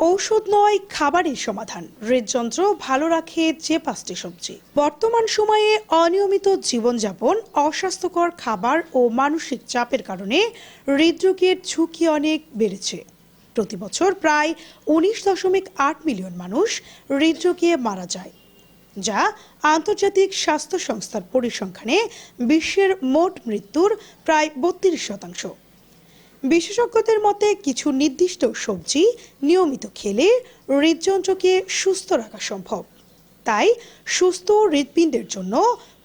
ঔষধ নয়, খাবারের সমাধান। হৃদযন্ত্র ভালো রাখে যে 5টি সবজি। বর্তমান সময়ে অনিয়মিত জীবনযাপন, অস্বাস্থ্যকর খাবার ও মানসিক চাপের কারণে হৃদরোগের ঝুঁকি অনেক বেড়েছে। প্রতি বছর প্রায় 19.8 মিলিয়ন মানুষ হৃদরোগে মারা যায়, যা আন্তর্জাতিক স্বাস্থ্য সংস্থার পরিসংখ্যানে বিশ্বের মোট মৃত্যুর প্রায় 32%। বিশেষজ্ঞদের মতে কিছু নির্দিষ্ট সবজি নিয়মিত খেলে হৃদযন্ত্রকে সুস্থ রাখা সম্ভব। তাই সুস্থ হৃদপিণ্ডের জন্য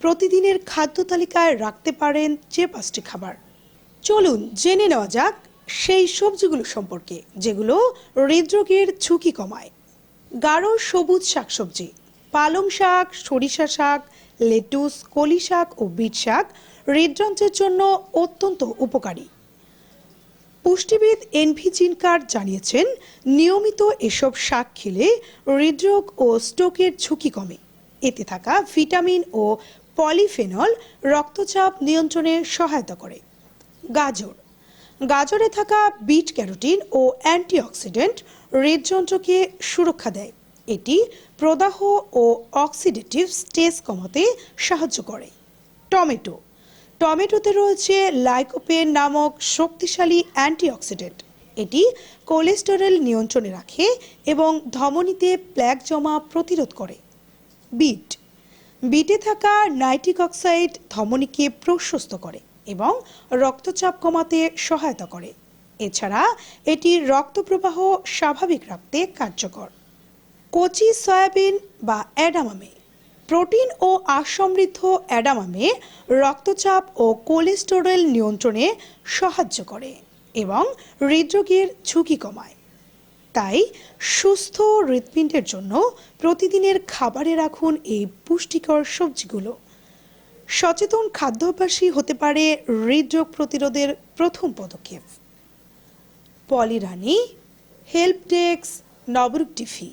প্রতিদিনের খাদ্য তালিকায় রাখতে পারেন যে 5টি খাবার। চলুন জেনে নেওয়া যাক সেই সবজিগুলো সম্পর্কে যেগুলো হৃদরোগের ঝুঁকি কমায়। গাঢ় সবুজ শাকসবজি, পালং শাক, সরিষা শাক, লেটুস, কলি শাক ও বিট শাক হৃদযন্ত্রের জন্য অত্যন্ত উপকারী। পুষ্টিবিদ এনভি জিনকার জানিয়েছেন, নিয়মিত এসব শাক খেলে হৃদরোগ ও স্ট্রোকের ঝুঁকি কমে। এতে থাকা ভিটামিন ও পলিফেনল রক্তচাপ নিয়ন্ত্রণে সহায়তা করে। গাজরে থাকা বিট ক্যারোটিন ও অ্যান্টিঅক্সিডেন্ট হৃদযন্ত্রকে সুরক্ষা দেয়। এটি প্রদাহ ও অক্সিডেটিভ স্ট্রেস কমাতে সাহায্য করে। টমেটোতে রয়েছে লাইকোপেন নামক শক্তিশালী অ্যান্টিঅক্সিডেন্ট। এটি কোলেস্টেরল নিয়ন্ত্রণে রাখে এবং ধমনীতে প্লাক জমা প্রতিরোধ করে। বিটে থাকা নাইট্রিক অক্সাইড ধমনীকে প্রশস্ত করে এবং রক্তচাপ কমাতে সহায়তা করে। এছাড়া এটি রক্ত প্রবাহ স্বাভাবিক রাখতে কার্যকর। কচি সয়াবিন বা এডামামে, প্রোটিন ও আঁশ সমৃদ্ধ এডামামে রক্তচাপ ও কোলেস্টেরল নিয়ন্ত্রণে সাহায্য করে এবং হৃদরোগের ঝুঁকি কমায়। তাই সুস্থ হৃদপিণ্ডের জন্য প্রতিদিনের খাবারে রাখুন এই পুষ্টিকর সবজিগুলো। সচেতন খাদ্যাভ্যাসই হতে পারে হৃদরোগ প্রতিরোধের প্রথম পদক্ষেপ। পলি রানী, হেল্প ডেস্ক, নবরূপ টিভি।